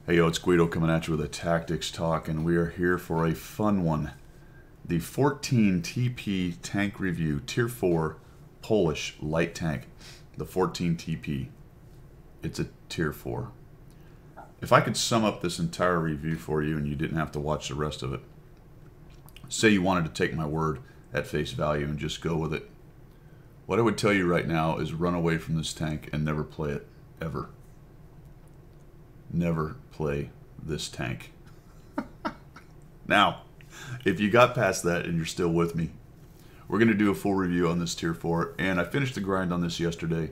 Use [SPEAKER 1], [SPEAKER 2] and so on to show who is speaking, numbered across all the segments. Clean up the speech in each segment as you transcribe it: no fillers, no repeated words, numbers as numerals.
[SPEAKER 1] Hey yo, it's Guido coming at you with a tactics talk, and we are here for a fun one. The 14 TP tank review, Tier 4 Polish light tank. The 14 TP. It's a Tier 4. If I could sum up this entire review for you and you didn't have to watch the rest of it, say you wanted to take my word at face value and just go with it, what I would tell you right now is run away from this tank and never play it, ever. Never play this tank. Now, if you got past that and you're still with me, we're going to do a full review on this Tier 4, and I finished the grind on this yesterday.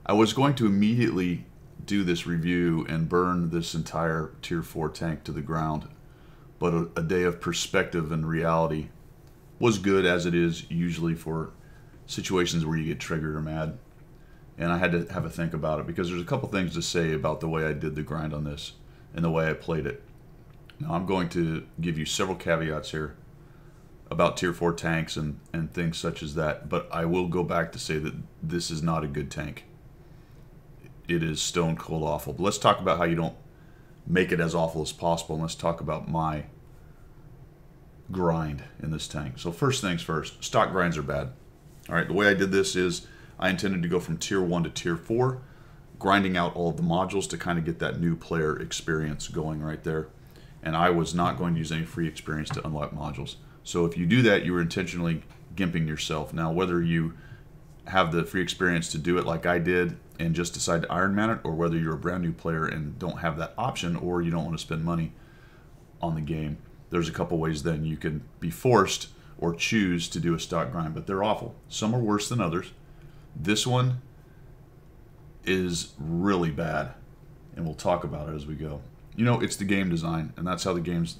[SPEAKER 1] I was going to immediately do this review and burn this entire Tier 4 tank to the ground, but a day of perspective and reality was good, as it is usually for situations where you get triggered or mad. And I had to have a think about it because there's a couple things to say about the way I did the grind on this and the way I played it. Now I'm going to give you several caveats here about Tier 4 tanks and things such as that, but I will go back to say that this is not a good tank. It is stone cold awful. But let's talk about how you don't make it as awful as possible, and let's talk about my grind in this tank. So first things first, stock grinds are bad. All right, the way I did this is I intended to go from Tier 1 to Tier 4, grinding out all of the modules to kind of get that new player experience going right there. And I was not going to use any free experience to unlock modules. So if you do that, you were intentionally gimping yourself. Now, whether you have the free experience to do it like I did and just decide to Iron Man it, or whether you're a brand new player and don't have that option, or you don't want to spend money on the game, there's a couple ways then you can be forced or choose to do a stock grind, but they're awful. Some are worse than others. This one is really bad, and we'll talk about it as we go. You know, it's the game design, and that's how the game's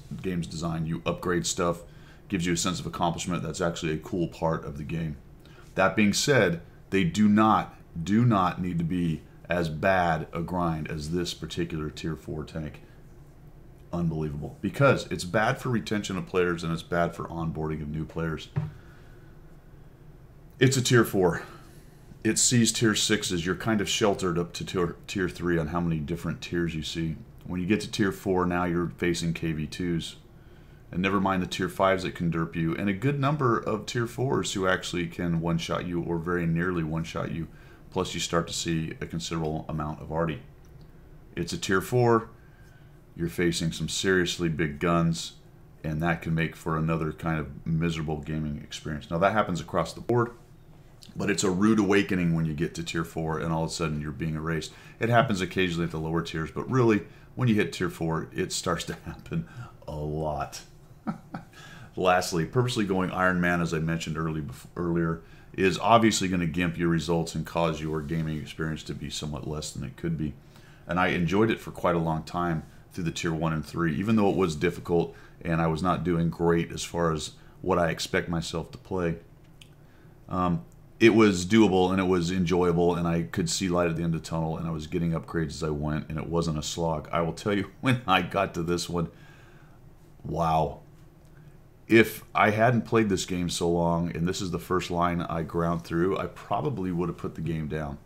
[SPEAKER 1] designed. You upgrade stuff, gives you a sense of accomplishment. That's actually a cool part of the game. That being said, they do not need to be as bad a grind as this particular Tier 4 tank. Unbelievable. Because it's bad for retention of players, and it's bad for onboarding of new players. It's a Tier 4. It sees Tier 6s. You're kind of sheltered up to Tier 3 on how many different tiers you see. When you get to Tier 4, now you're facing KV2s. And never mind the Tier 5s that can derp you, and a good number of Tier 4s who actually can one-shot you or very nearly one-shot you. Plus you start to see a considerable amount of arty. It's a Tier 4. You're facing some seriously big guns, and that can make for another kind of miserable gaming experience. Now that happens across the board. But it's a rude awakening when you get to Tier 4 and all of a sudden you're being erased. It happens occasionally at the lower tiers, but really, when you hit Tier 4, it starts to happen a lot. Lastly, purposely going Iron Man, as I mentioned earlier, is obviously going to gimp your results and cause your gaming experience to be somewhat less than it could be. And I enjoyed it for quite a long time through the Tier 1 and 3, even though it was difficult and I was not doing great as far as what I expect myself to play. It was doable and it was enjoyable, and I could see light at the end of the tunnel, and I was getting upgrades as I went, and it wasn't a slog. I will tell you, when I got to this one, wow. If I hadn't played this game so long, and this is the first line I ground through, I probably would have put the game down.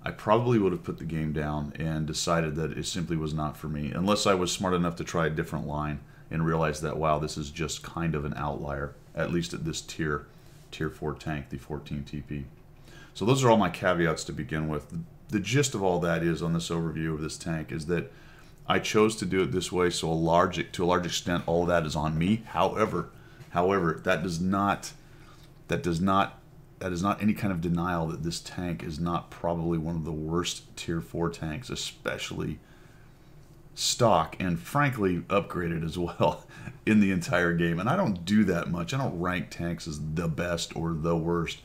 [SPEAKER 1] I probably would have put the game down and decided that it simply was not for me, unless I was smart enough to try a different line and realize that, wow, this is just kind of an outlier, at least at this Tier 4 tank, the 14 TP. So those are all my caveats to begin with. The gist of all that is, on this overview of this tank, is that I chose to do it this way, so to a large extent all of that is on me. However, that is not any kind of denial that this tank is not probably one of the worst Tier 4 tanks, especially stock and frankly upgraded as well in the entire game. And I don't do that much. I don't rank tanks as the best or the worst,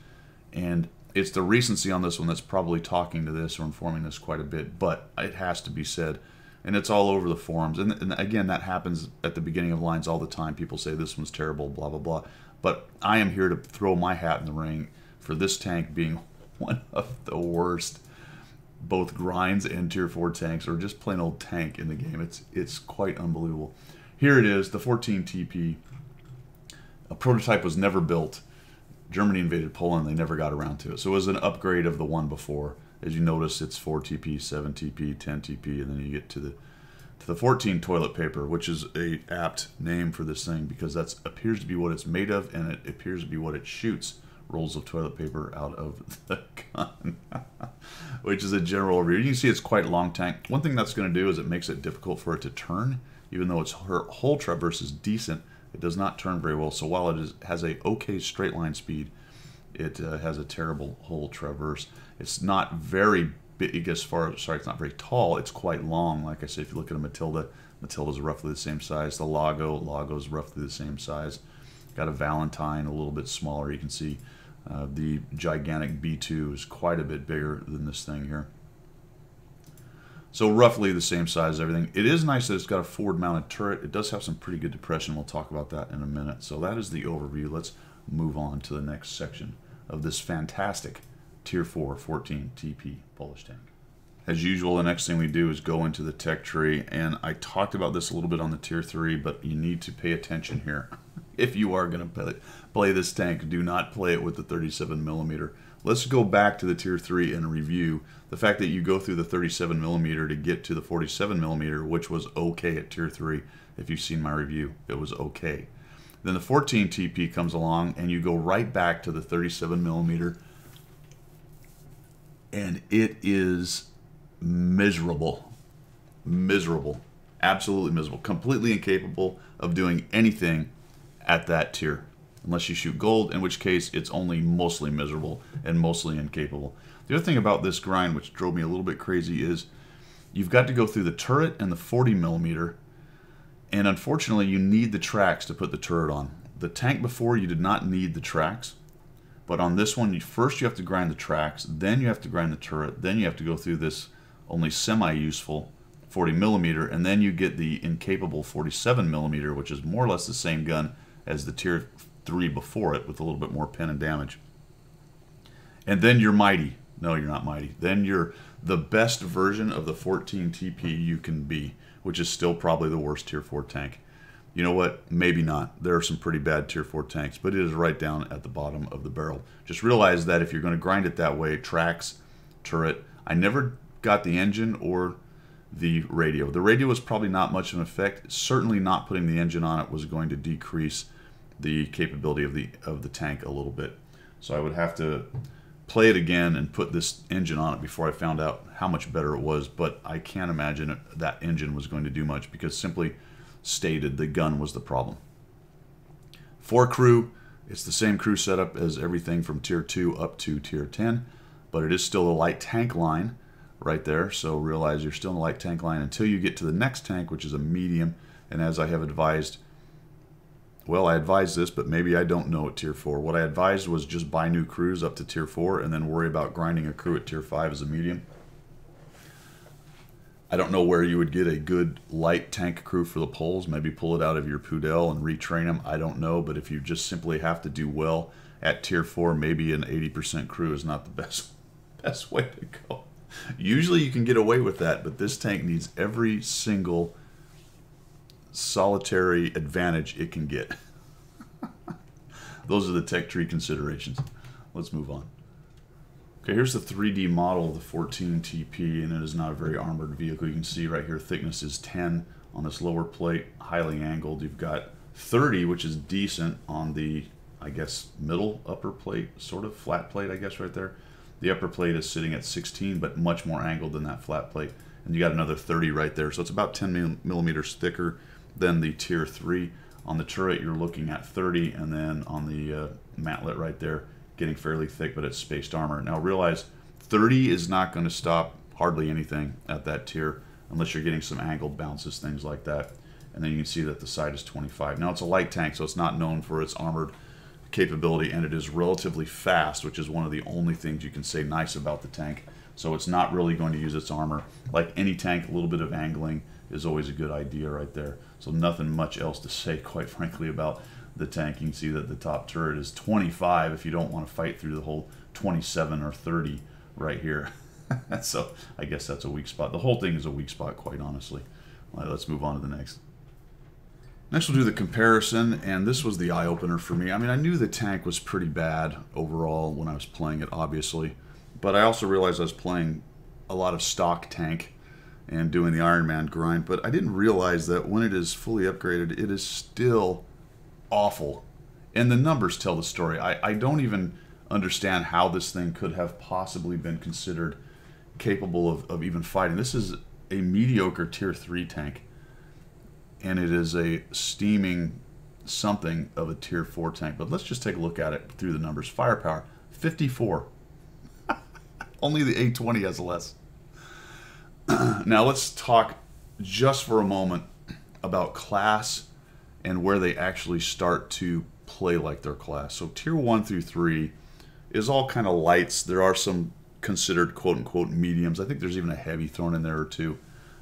[SPEAKER 1] and it's the recency on this one that's probably talking to this or informing this quite a bit, but it has to be said, and it's all over the forums. And again, that happens at the beginning of lines all the time. People say this one's terrible, blah blah blah, but I am here to throw my hat in the ring for this tank being one of the worst both grinds and Tier 4 tanks, or just plain old tank in the game. It's quite unbelievable. Here it is, the 14 TP. A prototype was never built. Germany invaded Poland, they never got around to it. So it was an upgrade of the one before. As you notice, it's 4 TP, 7 TP, 10 TP, and then you get to to the 14 toilet paper, which is a apt name for this thing because that appears to be what it's made of, and it appears to be what it shoots rolls of toilet paper out of the gun, which is a general overview. You can see it's quite a long tank. One thing that's going to do is it makes it difficult for it to turn. Even though its whole traverse is decent, it does not turn very well. So while it has a okay straight line speed, it has a terrible whole traverse. It's not very big as far as, sorry, it's not very tall. It's quite long. Like I said, if you look at a Matilda, Matilda's roughly the same size. The Lago's roughly the same size. Got a Valentine, a little bit smaller. You can see the gigantic B2 is quite a bit bigger than this thing here. So roughly the same size as everything. It is nice that it's got a forward-mounted turret. It does have some pretty good depression. We'll talk about that in a minute. So that is the overview. Let's move on to the next section of this fantastic Tier 4 14 TP Polish tank. As usual, the next thing we do is go into the tech tree, and I talked about this a little bit on the Tier 3, but you need to pay attention here. If you are going to play this tank, do not play it with the 37mm. Let's go back to the Tier 3 and review the fact that you go through the 37mm to get to the 47mm, which was okay at Tier 3. If you've seen my review, it was okay. Then the 14 TP comes along, and you go right back to the 37mm, and it is miserable. Miserable. Absolutely miserable. Completely incapable of doing anything at that tier. Unless you shoot gold, in which case it's only mostly miserable and mostly incapable. The other thing about this grind, which drove me a little bit crazy, is you've got to go through the turret and the 40mm, and unfortunately you need the tracks to put the turret on. The tank before, you did not need the tracks, but on this one, first you have to grind the tracks, then you have to grind the turret, then you have to go through this only semi-useful 40mm, and then you get the incapable 47mm, which is more or less the same gun as the Tier 3 before it, with a little bit more pen and damage. And then you're mighty. No, you're not mighty. Then you're the best version of the 14 TP you can be, which is still probably the worst Tier 4 tank. You know what? Maybe not. There are some pretty bad Tier 4 tanks, but it is right down at the bottom of the barrel. Just realize that if you're going to grind it that way, tracks, turret, I never got the engine or the radio. The radio was probably not much of an effect. Certainly not putting the engine on it was going to decrease the capability of the tank a little bit. So I would have to play it again and put this engine on it before I found out how much better it was, but I can't imagine that engine was going to do much because simply stated the gun was the problem. For crew, it's the same crew setup as everything from Tier 2 up to Tier 10, but it is still a light tank line right there, so realize you're still in the light tank line until you get to the next tank, which is a medium, and as I have advised, well, I advised this, but maybe I don't know at Tier 4. What I advised was just buy new crews up to Tier 4 and then worry about grinding a crew at Tier 5 as a medium. I don't know where you would get a good light tank crew for the Poles. Maybe pull it out of your Pudel and retrain them. I don't know, but if you just simply have to do well at Tier 4, maybe an 80% crew is not the best way to go. Usually you can get away with that, but this tank needs every single solitary advantage it can get. Those are the tech tree considerations. Let's move on. Okay, here's the 3D model of the 14 TP, and it is not a very armored vehicle. You can see right here thickness is 10 on this lower plate, highly angled. You've got 30, which is decent on the, I guess, middle upper plate, sort of flat plate, I guess, right there. The upper plate is sitting at 16, but much more angled than that flat plate. And you got another 30 right there, so it's about 10 millimeters thicker than the Tier 3. On the turret, you're looking at 30, and then on the mantlet right there, getting fairly thick, but it's spaced armor. Now realize 30 is not going to stop hardly anything at that tier, unless you're getting some angled bounces, things like that. And then you can see that the side is 25. Now it's a light tank, so it's not known for its armored capability, and it is relatively fast, which is one of the only things you can say nice about the tank. So it's not really going to use its armor. Like any tank, a little bit of angling is always a good idea right there. So nothing much else to say, quite frankly, about the tank. You can see that the top turret is 25 if you don't want to fight through the whole 27 or 30 right here. So I guess that's a weak spot. The whole thing is a weak spot, quite honestly. All right, let's move on to the next. Next we'll do the comparison, and this was the eye-opener for me. I mean, I knew the tank was pretty bad overall when I was playing it, obviously, but I also realized I was playing a lot of stock tank, and doing the Iron Man grind, but I didn't realize that when it is fully upgraded, it is still awful. And the numbers tell the story. I don't even understand how this thing could have possibly been considered capable of even fighting. This is a mediocre tier 3 tank, and it is a steaming something of a tier 4 tank. But let's just take a look at it through the numbers. Firepower, 54. Only the A20 has less. Now let's talk just for a moment about class and where they actually start to play like their class. So tier 1 through 3 is all kind of lights. There are some considered quote-unquote mediums. I think there's even a heavy thrown in there or two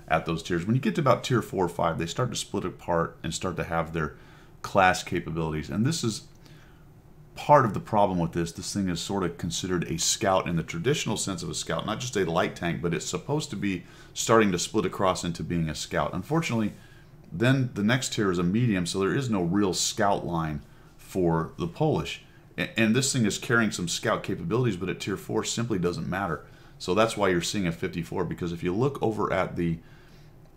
[SPEAKER 1] at those tiers. When you get to about tier 4 or 5, they start to split apart and start to have their class capabilities. And this is part of the problem with this. This thing is sort of considered a scout in the traditional sense of a scout, not just a light tank, but it's supposed to be starting to split across into being a scout. Unfortunately, then the next tier is a medium, so there is no real scout line for the Polish. And this thing is carrying some scout capabilities, but at tier 4 simply doesn't matter. So that's why you're seeing a 54, because if you look over at the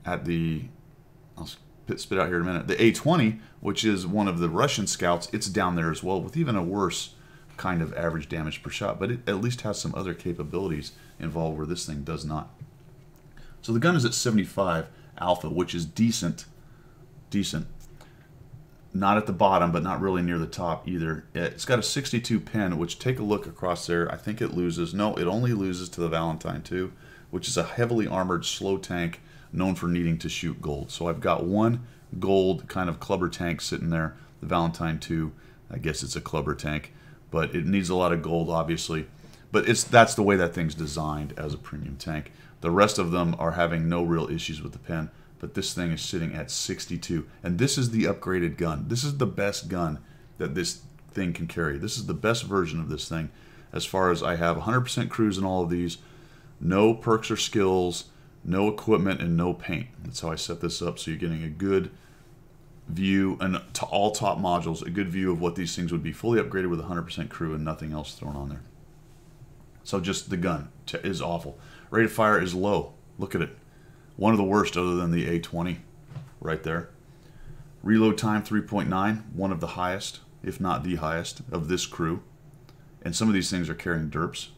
[SPEAKER 1] I'll spit out here in a minute, the A20, which is one of the Russian scouts, it's down there as well with even a worse kind of average damage per shot, but it at least has some other capabilities involved where this thing does not. So the gun is at 75 alpha, which is decent. Not at the bottom, but not really near the top either. It's got a 62 pin, which, take a look across there, I think it loses. No, it only loses to the Valentine 2, which is a heavily armored slow tank known for needing to shoot gold. So I've got one gold kind of clubber tank sitting there. The Valentine 2, I guess it's a clubber tank, but it needs a lot of gold, obviously. But that's the way that thing's designed as a premium tank. The rest of them are having no real issues with the pin, but this thing is sitting at 62. And this is the upgraded gun. This is the best gun that this thing can carry. This is the best version of this thing. As far as I have 100% cruise in all of these, no perks or skills, no equipment, and no paint. That's how I set this up, so you're getting a good view, and to all top modules, a good view of what these things would be fully upgraded with 100% crew and nothing else thrown on there. So just the gun is awful. Rate of fire is low. Look at it. One of the worst other than the A20 right there. Reload time 3.9, one of the highest, if not the highest, of this crew. And some of these things are carrying derps.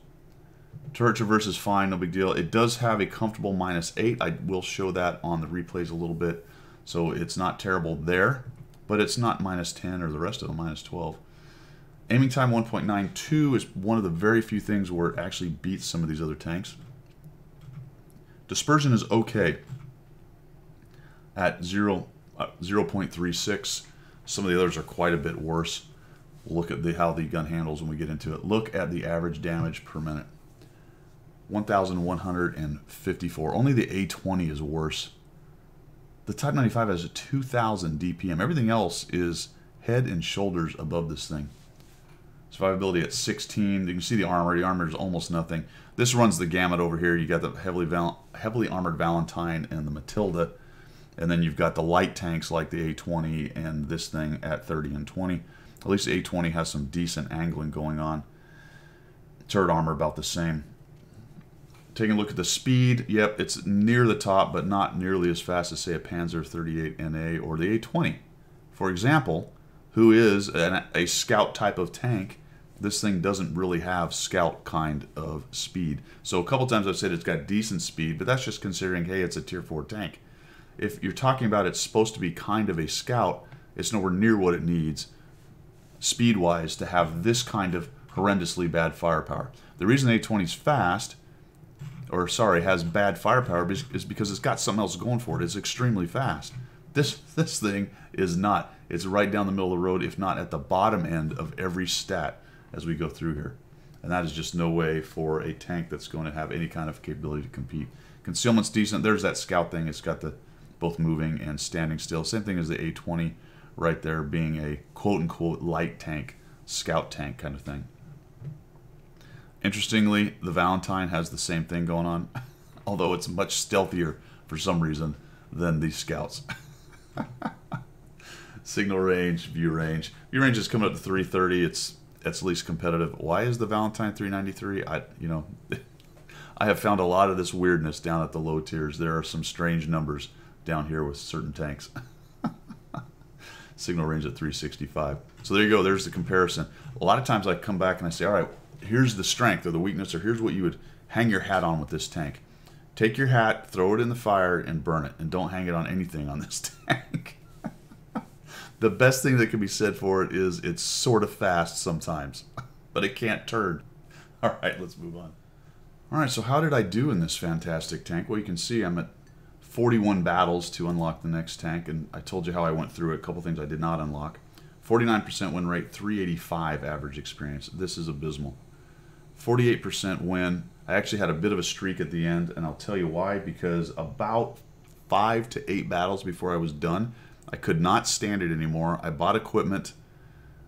[SPEAKER 1] Turret traverse is fine, no big deal. It does have a comfortable -8. I will show that on the replays a little bit. So it's not terrible there, but it's not -10 or the rest of them -12. Aiming time 1.92 is one of the very few things where it actually beats some of these other tanks. Dispersion is okay at 0.36. Some of the others are quite a bit worse. Look at how the gun handles when we get into it. Look at the average damage per minute. 1,154. Only the A20 is worse. The Type 95 has a 2,000 DPM. Everything else is head and shoulders above this thing. Survivability at 16. You can see the armor. The armor is almost nothing. This runs the gamut over here. You got the heavily armored Valentine and the Matilda. And then you've got the light tanks like the A20 and this thing at 30 and 20. At least the A20 has some decent angling going on. Turret armor about the same. Taking a look at the speed, yep, it's near the top, but not nearly as fast as, say, a Panzer 38 NA or the A20. For example, who is a scout type of tank, this thing doesn't really have scout kind of speed. So a couple times I've said it's got decent speed, but that's just considering, hey, it's a tier 4 tank. If you're talking about it's supposed to be kind of a scout, it's nowhere near what it needs speed-wise to have this kind of horrendously bad firepower. The reason the A20 is fast, or sorry, has bad firepower, is because it's got something else going for it. It's extremely fast. This thing is not. It's right down the middle of the road, if not at the bottom end of every stat as we go through here. And that is just no way for a tank that's going to have any kind of capability to compete. Concealment's decent. There's that scout thing. It's got the both moving and standing still. Same thing as the A20 right there, being a quote-unquote light tank, scout tank kind of thing. Interestingly, the Valentine has the same thing going on, although it's much stealthier for some reason than the Scouts. Signal range, view range. View range is coming up to 330. It's least competitive. Why is the Valentine 393? I'm I have found a lot of this weirdness down at the low tiers. There are some strange numbers down here with certain tanks. Signal range at 365. So there you go. There's the comparison. A lot of times I come back and I say, all right, here's the strength or the weakness, or here's what you would hang your hat on with this tank. Take your hat, throw it in the fire, and burn it. And don't hang it on anything on this tank. The best thing that can be said for it is it's sort of fast sometimes, but it can't turn. All right, let's move on. All right, so how did I do in this fantastic tank? Well, you can see I'm at 41 battles to unlock the next tank, and I told you how I went through it. A couple things I did not unlock. 49% win rate, 385 average experience. This is abysmal. 48% win. I actually had a bit of a streak at the end, and I'll tell you why. Because about 5 to 8 battles before I was done, I could not stand it anymore. I bought equipment,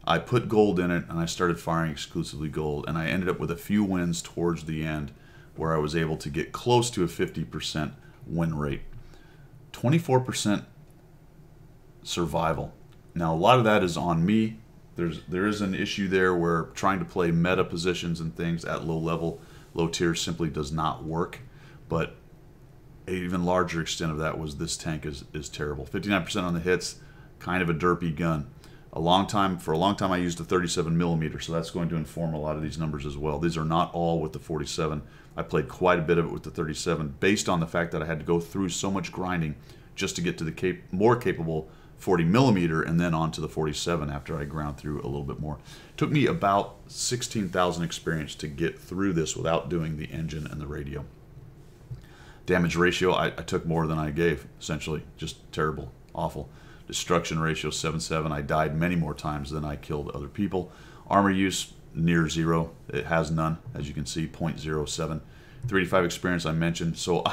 [SPEAKER 1] I put gold in it, and I started firing exclusively gold, and I ended up with a few wins towards the end where I was able to get close to a 50% win rate. 24% survival. Now a lot of that is on me. There is an issue there where trying to play meta positions and things at low level, low tier simply does not work. But an even larger extent of that was this tank is terrible. 59% on the hits, kind of a derpy gun. For a long time I used a 37 millimeter, so that's going to inform a lot of these numbers as well. These are not all with the 47. I played quite a bit of it with the 37 based on the fact that I had to go through so much grinding just to get to the more capable 40 millimeter and then on to the 47 after I ground through a little bit more. It took me about 16,000 experience to get through this without doing the engine and the radio. Damage ratio, I took more than I gave, essentially. Just terrible, awful. Destruction ratio, 7.7. I died many more times than I killed other people. Armor use, near zero. It has none, as you can see, 0.07. 385 experience I mentioned. So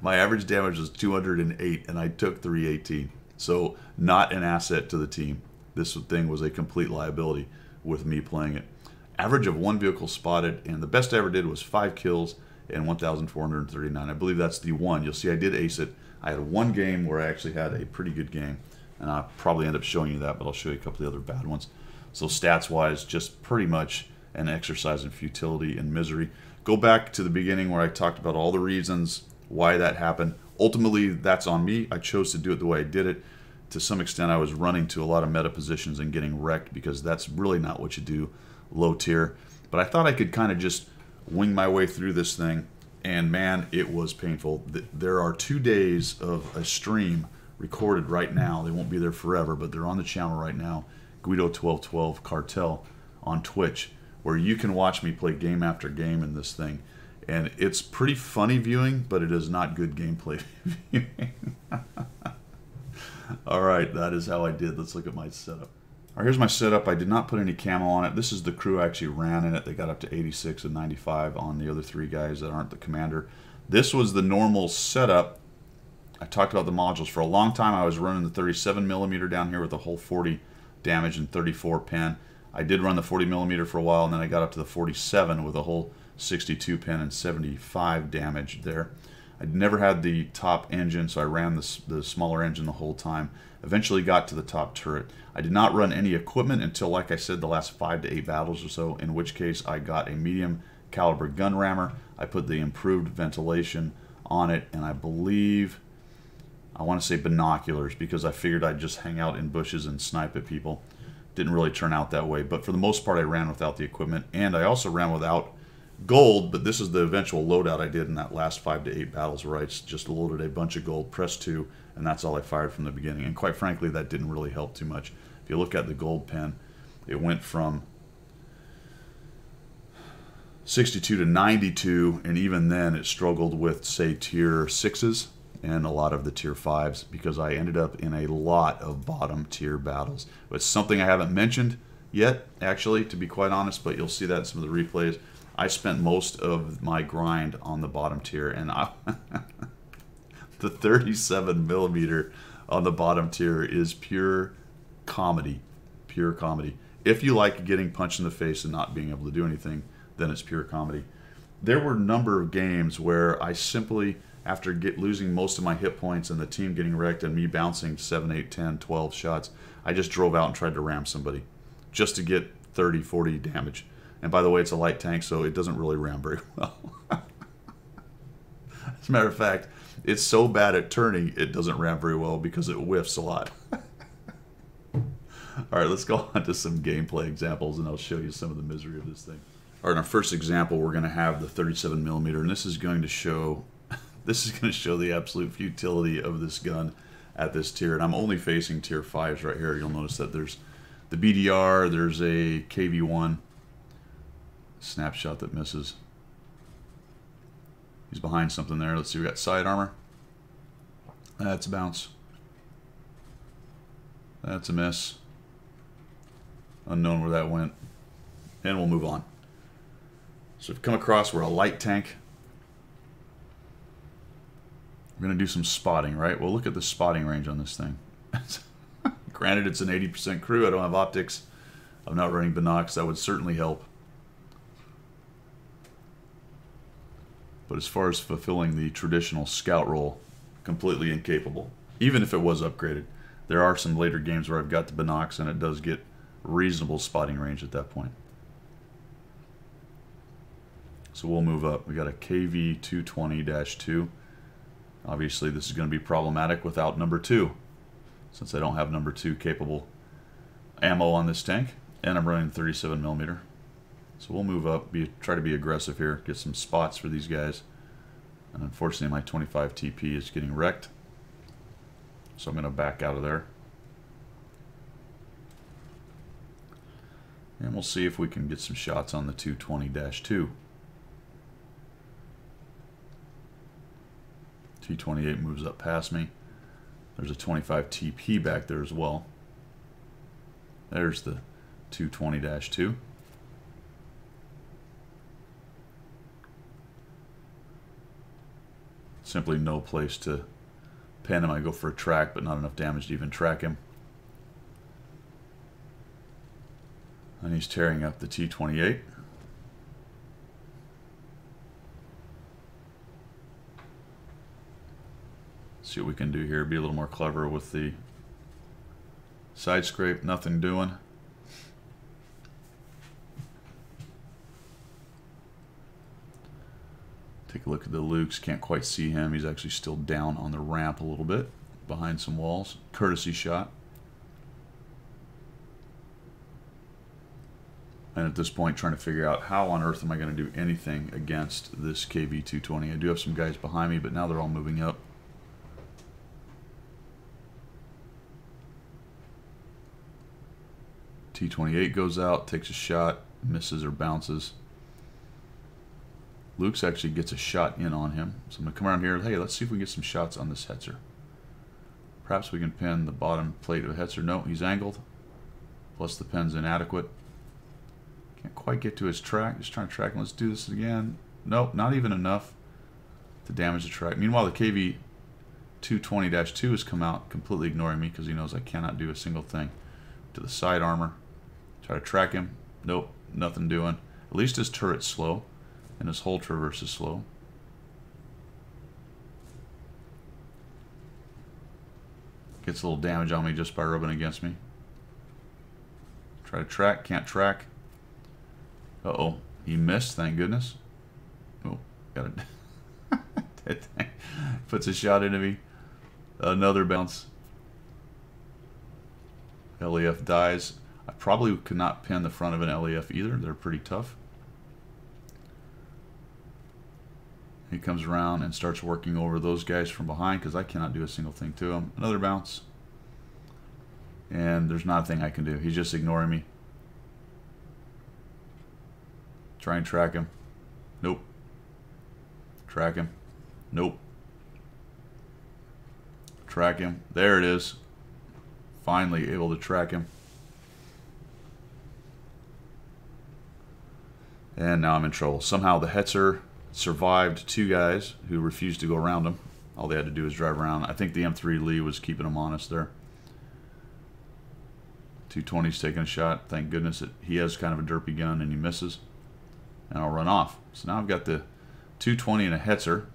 [SPEAKER 1] my average damage was 208, and I took 318. So not an asset to the team. This thing was a complete liability with me playing it. Average of 1 vehicle spotted, and the best I ever did was 5 kills and 1,439. I believe that's the one. You'll see I did ace it. I had one game where I actually had a pretty good game, and I'll probably end up showing you that, but I'll show you a couple of the other bad ones. So stats-wise, just pretty much an exercise in futility and misery. Go back to the beginning where I talked about all the reasons why that happened. Ultimately, that's on me. I chose to do it the way I did it. To some extent, I was running to a lot of meta positions and getting wrecked because that's really not what you do low tier. But I thought I could kind of just wing my way through this thing, and man, it was painful. There are 2 days of a stream recorded right now. They won't be there forever, but they're on the channel right now. Guido1212 Cartel on Twitch, where you can watch me play game after game in this thing. And it's pretty funny viewing, but it is not good gameplay viewing. All right, that is how I did. Let's look at my setup. All right, here's my setup. I did not put any camo on it. This is the crew I actually ran in it. They got up to 86 and 95 on the other 3 guys that aren't the commander. This was the normal setup. I talked about the modules. For a long time, I was running the 37 millimeter down here with a whole 40 damage and 34 pin. I did run the 40 millimeter for a while, and then I got up to the 47 with a whole 62 pin and 75 damage there. I never had the top engine, so I ran the smaller engine the whole time. Eventually got to the top turret. I did not run any equipment until, like I said, the last 5 to 8 battles or so, in which case I got a medium caliber gun rammer. I put the improved ventilation on it, and I believe, I want to say binoculars, because I figured I'd just hang out in bushes and snipe at people. Didn't really turn out that way, but for the most part I ran without the equipment, and I also ran without gold, but this is the eventual loadout I did in that last 5 to 8 battles where I just loaded a bunch of gold, pressed 2, and that's all I fired from the beginning. And quite frankly, that didn't really help too much. If you look at the gold pen, it went from 62 to 92, and even then it struggled with, say, tier 6s and a lot of the tier 5s, because I ended up in a lot of bottom tier battles. It's something I haven't mentioned yet, actually, to be quite honest, but you'll see that in some of the replays. I spent most of my grind on the bottom tier, and the 37 millimeter on the bottom tier is pure comedy. Pure comedy. If you like getting punched in the face and not being able to do anything, then it's pure comedy. There were a number of games where I simply, after losing most of my hit points and the team getting wrecked and me bouncing 7, 8, 10, 12 shots, I just drove out and tried to ram somebody just to get 30, 40 damage. And by the way, it's a light tank, so it doesn't really ram very well. As a matter of fact, it's so bad at turning, it doesn't ram very well because it whiffs a lot. All right, let's go on to some gameplay examples, and I'll show you some of the misery of this thing. All right, in our first example, we're going to have the 37mm, and this is going to show the absolute futility of this gun at this tier. And I'm only facing tier 5s right here. You'll notice that there's the BDR, there's a KV1 snapshot that misses. He's behind something there. Let's see, we got side armor. That's a bounce. That's a miss. Unknown where that went. And we'll move on. So we've come across, we're a light tank. We're going to do some spotting, right? Well, look at the spotting range on this thing. Granted, it's an 80% crew. I don't have optics. I'm not running binocs. That would certainly help. But as far as fulfilling the traditional scout role, completely incapable. Even if it was upgraded. There are some later games where I've got the binocs and it does get reasonable spotting range at that point. So we'll move up. We got a KV-220-2. Obviously this is going to be problematic without number 2, since I don't have number 2 capable ammo on this tank, and I'm running 37mm. So we'll move up, try to be aggressive here, get some spots for these guys. And unfortunately my 25 TP is getting wrecked, so I'm going to back out of there. And we'll see if we can get some shots on the 220-2. T28 moves up past me. There's a 25 TP back there as well. There's the 220-2. Simply no place to pin him. I go for a track, but not enough damage to even track him. And he's tearing up the T28. See what we can do here. Be a little more clever with the side scrape. Nothing doing. Take a look at the Lukes. Can't quite see him. He's actually still down on the ramp a little bit, behind some walls. Courtesy shot. And at this point, trying to figure out how on earth am I going to do anything against this KV-220. I do have some guys behind me, but now they're all moving up. T28 goes out, takes a shot, misses or bounces. Luke's actually gets a shot in on him. So I'm going to come around here. Hey, let's see if we can get some shots on this Hetzer. Perhaps we can pin the bottom plate of Hetzer. No, he's angled. Plus the pin's inadequate. Can't quite get to his track. Just trying to track him. Let's do this again. Nope, not even enough to damage the track. Meanwhile, the KV-220-2 has come out, completely ignoring me because he knows I cannot do a single thing. To the side armor. Try to track him. Nope, nothing doing. At least his turret's slow, and his whole traverse is slow. Gets a little damage on me just by rubbing against me. Try to track, can't track. Uh-oh, he missed, thank goodness. Oh, got it. Puts a shot into me. Another bounce. LEF dies. I probably could not pin the front of an LEF either. They're pretty tough. He comes around and starts working over those guys from behind because I cannot do a single thing to him. Another bounce. And there's not a thing I can do. He's just ignoring me. Try and track him. Nope. Track him. Nope. Track him. There it is. Finally able to track him. And now I'm in trouble. Somehow the Hetzer survived 2 guys who refused to go around him. All they had to do was drive around. I think the M3 Lee was keeping him honest there. 220's taking a shot. Thank goodness that he has kind of a derpy gun and he misses. And I'll run off. So now I've got the 220 and a Hetzer.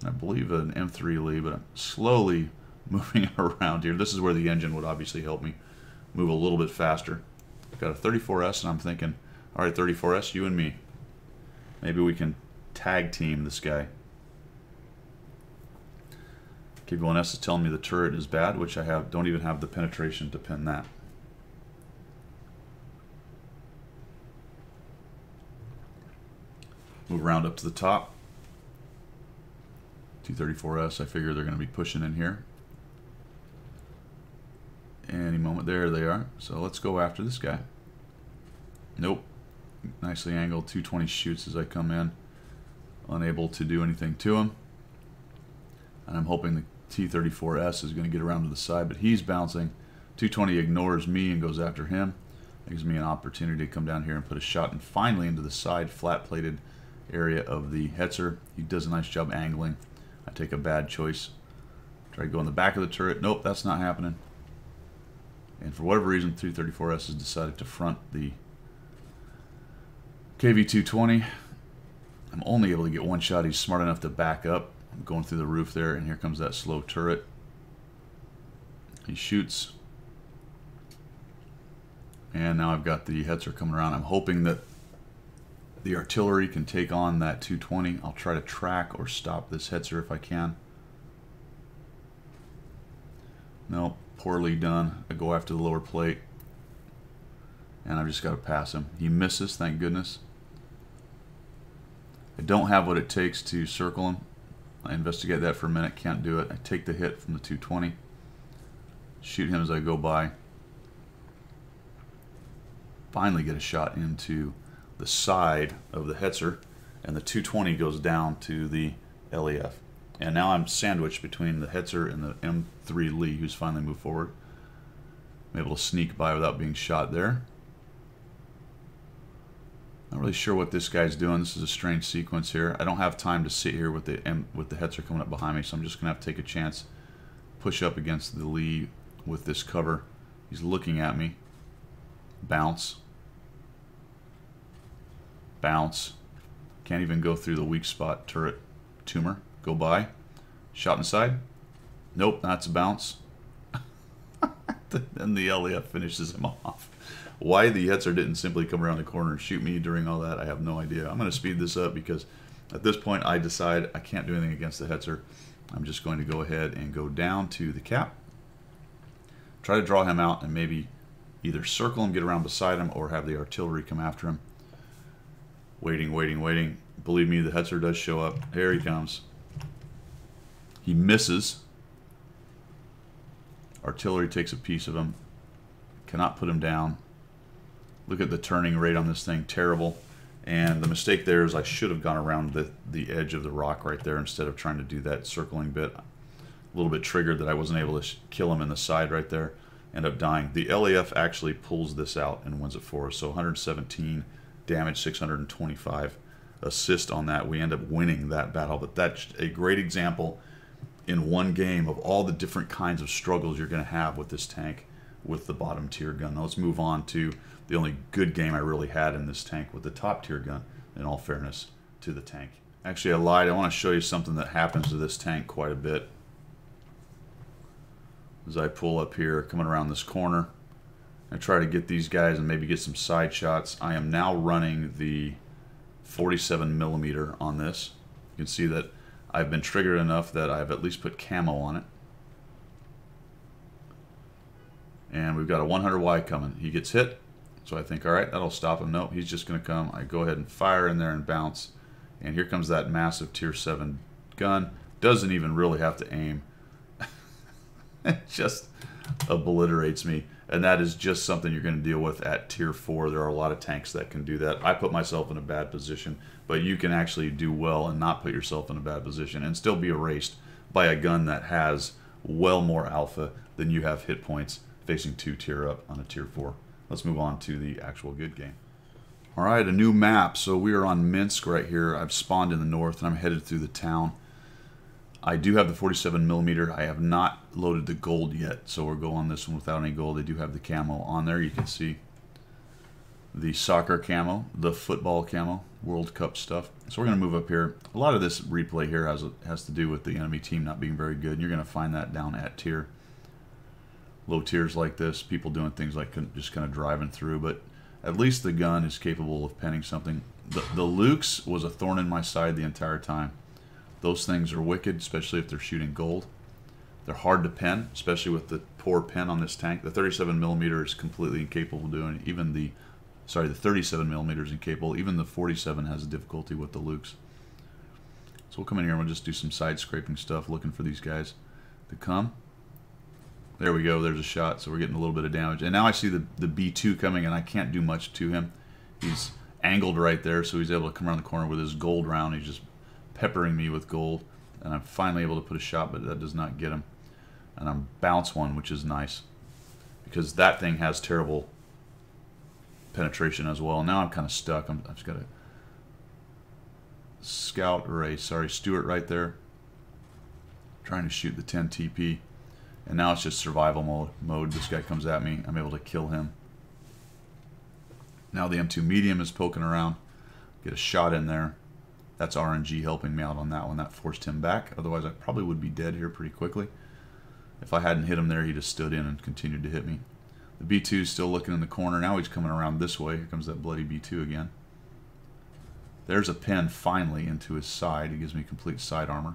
[SPEAKER 1] I believe an M3 Lee, but I'm slowly moving around here. This is where the engine would obviously help me move a little bit faster. I've got a 34S and I'm thinking, All right, 34S, you and me. Maybe we can tag team this guy. KB1S is telling me the turret is bad, which I don't even have the penetration to pin that. Move around up to the top. T-34S, I figure they're going to be pushing in here. Any moment. There they are. So let's go after this guy. Nope. Nicely angled. 220 shoots as I come in. Unable to do anything to him. And I'm hoping the T-34S is going to get around to the side, but he's bouncing. 220 ignores me and goes after him. That gives me an opportunity to come down here and put a shot and finally into the side flat-plated area of the Hetzer. He does a nice job angling. I take a bad choice. Try to go in the back of the turret. Nope, that's not happening. And for whatever reason, 334S has decided to front the KV-220. I'm only able to get one shot. He's smart enough to back up. I'm going through the roof there, and here comes that slow turret. He shoots. And now I've got the Hetzer coming around. I'm hoping that the artillery can take on that 220. I'll try to track or stop this Hetzer if I can. Nope, poorly done. I go after the lower plate. And I've just got to pass him. He misses, thank goodness. I don't have what it takes to circle him. I investigate that for a minute, can't do it. I take the hit from the 220. Shoot him as I go by. Finally get a shot into the side of the Hetzer, and the 220 goes down to the LEF. And now I'm sandwiched between the Hetzer and the M3 Lee, who's finally moved forward. I'm able to sneak by without being shot there. Not really sure what this guy's doing. This is a strange sequence here. I don't have time to sit here with the Hetzer coming up behind me, so I'm just gonna have to take a chance, push up against the Lee with this cover. He's looking at me. Bounce. Bounce. Can't even go through the weak spot turret tumor. Go by. Shot inside. Nope, that's a bounce. Then the LEF finishes him off. Why the Hetzer didn't simply come around the corner and shoot me during all that, I have no idea. I'm going to speed this up because at this point I decide I can't do anything against the Hetzer. I'm just going to go ahead and go down to the cap. Try to draw him out and maybe either circle him, get around beside him, or have the artillery come after him. Waiting, waiting, waiting. Believe me, the Hetzer does show up. Here he comes. He misses. Artillery takes a piece of him. Cannot put him down. Look at the turning rate on this thing, terrible. And the mistake there is I should have gone around the edge of the rock right there instead of trying to do that circling bit. A little bit triggered that I wasn't able to kill him in the side right there. End up dying. The LEF actually pulls this out and wins it for us. So 117 damage, 625 assist on that. We end up winning that battle. But that's a great example in one game of all the different kinds of struggles you're going to have with this tank with the bottom tier gun. Now let's move on to the only good game I really had in this tank with the top tier gun, in all fairness to the tank. Actually, I lied. I want to show you something that happens to this tank quite a bit. As I pull up here, coming around this corner, I try to get these guys and maybe get some side shots. I am now running the 47mm on this. You can see that I've been triggered enough that I've at least put camo on it. And we've got a 100Y coming. He gets hit, so I think, all right, that'll stop him. Nope, he's just going to come. I go ahead and fire in there and bounce. And here comes that massive tier 7 gun. Doesn't even really have to aim. It just obliterates me. And that is just something you're going to deal with at tier 4. There are a lot of tanks that can do that. I put myself in a bad position, but you can actually do well and not put yourself in a bad position and still be erased by a gun that has well more alpha than you have hit points facing 2 tier up on a tier 4. Let's move on to the actual good game. All right, a new map. So we are on Minsk right here. I've spawned in the north and I'm headed through the town. I do have the 47mm. I have not loaded the gold yet, so we'll go on this one without any gold. I do have the camo on there. You can see the soccer camo, the football camo, World Cup stuff. So we're going to move up here. A lot of this replay here has to do with the enemy team not being very good. And you're going to find that down at tier. Low tiers like this, people doing things like just kind of driving through. But At least the gun is capable of penning something. The Lukes was a thorn in my side the entire time. Those things are wicked, especially if they're shooting gold. They're hard to pen, especially with the poor pen on this tank. The 37mm is completely incapable of doing it. Even the 37mm is incapable. Even the 47 has difficulty with the Lukes. So we'll come in here and we'll just do some side scraping stuff, looking for these guys to come. There we go, there's a shot, so we're getting a little bit of damage. And now I see the B2 coming, and I can't do much to him. He's angled right there, so he's able to come around the corner with his gold round. He's just peppering me with gold, and I'm finally able to put a shot, but that does not get him. And I'm bounce one, which is nice, because that thing has terrible penetration as well. Now I'm kind of stuck. I've just got a scout, or a, Stuart right there, trying to shoot the 10 TP. And now it's just survival mode. This guy comes at me. I'm able to kill him. Now the M2 medium is poking around. Get a shot in there. That's RNG helping me out on that one. That forced him back. Otherwise, I probably would be dead here pretty quickly. If I hadn't hit him there, he just stood in and continued to hit me. The B2 is still looking in the corner. Now he's coming around this way. Here comes that bloody B2 again. There's a pen finally into his side. He gives me complete side armor.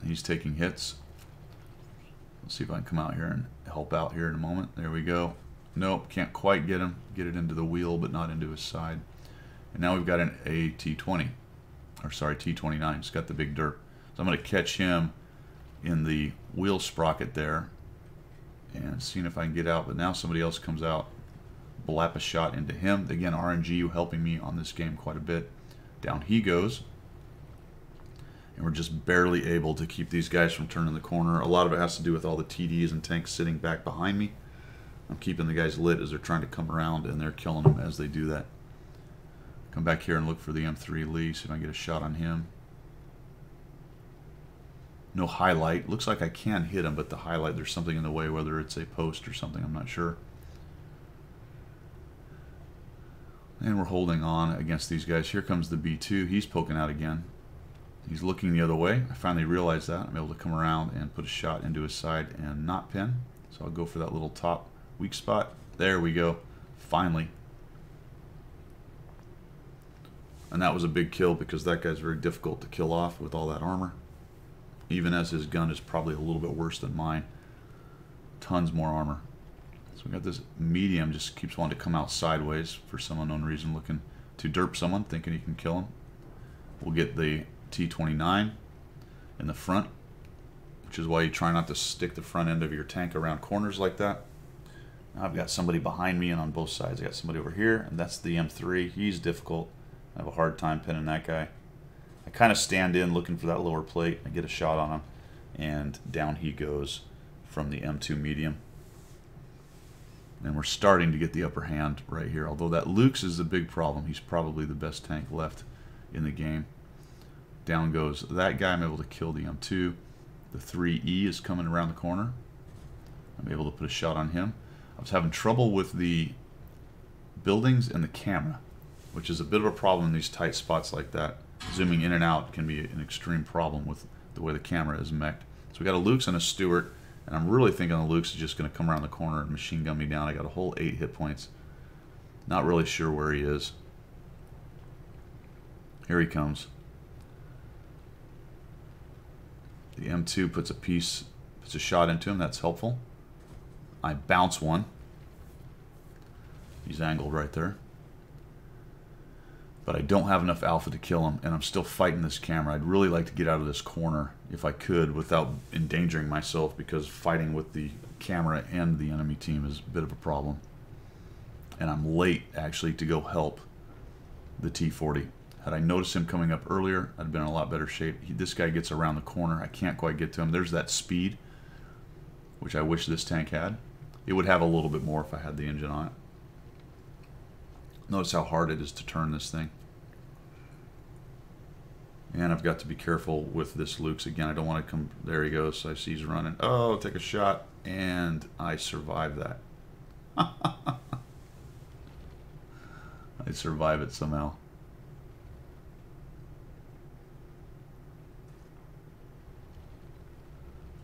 [SPEAKER 1] He's taking hits. Let's see if I can come out here and help out here in a moment. There we go. Nope, can't quite get him. Get it into the wheel, but not into his side. And now we've got an AT-20. Or sorry, T-29. It's got the big derp. So I'm going to catch him in the wheel sprocket there. And seeing if I can get out. But now somebody else comes out. Blap a shot into him. Again, RNG helping me on this game quite a bit. Down he goes. And we're just barely able to keep these guys from turning the corner. A lot of it has to do with all the TDs and tanks sitting back behind me. I'm keeping the guys lit as they're trying to come around, and they're killing them as they do that. Come back here and look for the M3 Lee, see if I can get a shot on him. No highlight. Looks like I can hit him, but the highlight, there's something in the way, whether it's a post or something, I'm not sure. And we're holding on against these guys. Here comes the B2. He's poking out again. He's looking the other way. I finally realized that. I'm able to come around and put a shot into his side and not pin. So I'll go for that little top weak spot. There we go. Finally. And that was a big kill because that guy's very difficult to kill off with all that armor. Even as his gun is probably a little bit worse than mine. Tons more armor. So we got this medium just keeps wanting to come out sideways for some unknown reason, looking to derp someone, thinking he can kill him. We'll get the T-29 in the front, which is why you try not to stick the front end of your tank around corners like that. Now I've got somebody behind me and on both sides. I got somebody over here, and that's the M3. He's difficult. I have a hard time pinning that guy. I kind of stand in looking for that lower plate. I get a shot on him, and down he goes from the M2 medium. And we're starting to get the upper hand right here. Although that Lukes is the big problem. He's probably the best tank left in the game. Down goes that guy. I'm able to kill the M2. The 3E is coming around the corner. I'm able to put a shot on him. I was having trouble with the buildings and the camera, which is a bit of a problem in these tight spots like that. Zooming in and out can be an extreme problem with the way the camera is mech'd. So we got a Lukes and a Stuart, and I'm really thinking the Lukes is just going to come around the corner and machine gun me down. I got a whole 8 hit points. Not really sure where he is. Here he comes. The M2 puts a shot into him. That's helpful. I bounce one. He's angled right there. But I don't have enough alpha to kill him, and I'm still fighting this camera. I'd really like to get out of this corner if I could without endangering myself, because fighting with the camera and the enemy team is a bit of a problem. And I'm late, actually, to go help the T-40. Had I noticed him coming up earlier, I'd have been in a lot better shape. This guy gets around the corner. I can't quite get to him. There's that speed, which I wish this tank had. It would have a little bit more if I had the engine on it. Notice how hard it is to turn this thing. And I've got to be careful with this Lukes. Again, I don't want to come... There he goes. So I see he's running. Oh, take a shot. And I survive that. I survive it somehow.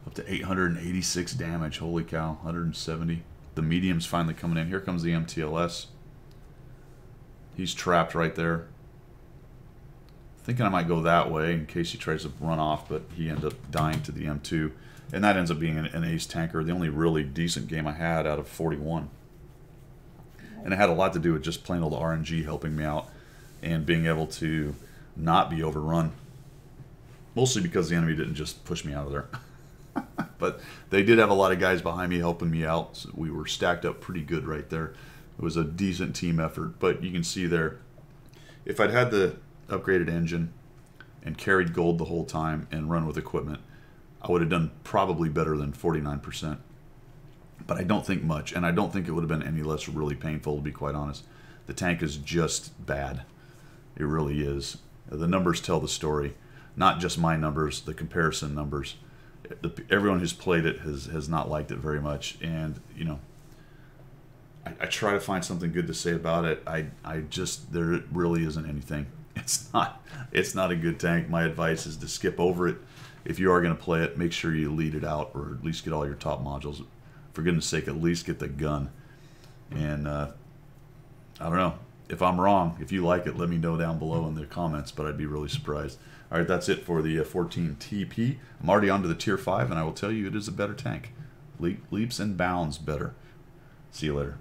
[SPEAKER 1] Up to 886 damage. Holy cow. 170. The medium's finally coming in. Here comes the MTLS. He's trapped right there. Thinking I might go that way in case he tries to run off, but he ended up dying to the M2. And that ends up being an ace tanker, the only really decent game I had out of 41. And it had a lot to do with just plain old RNG helping me out and being able to not be overrun. Mostly because the enemy didn't just push me out of there. But they did have a lot of guys behind me helping me out. So we were stacked up pretty good right there. It was a decent team effort. But you can see there, if I'd had the upgraded engine and carried gold the whole time and run with equipment, I would have done probably better than 49%. But I don't think much, and I don't think it would have been any less really painful, to be quite honest. The tank is just bad. It really is. The numbers tell the story. Not just my numbers, the comparison numbers. Everyone who's played it has not liked it very much, and you know, I try to find something good to say about it. I just, there really isn't anything. It's not a good tank. My advice is to skip over it. If you are going to play it, make sure you lead it out, or at least get all your top modules. For goodness sake, at least get the gun. And I don't know. If I'm wrong, if you like it, let me know down below in the comments, but I'd be really surprised. All right, that's it for the 14 TP. I'm already on to the Tier 5, and I will tell you it is a better tank. Leaps and bounds better. See you later.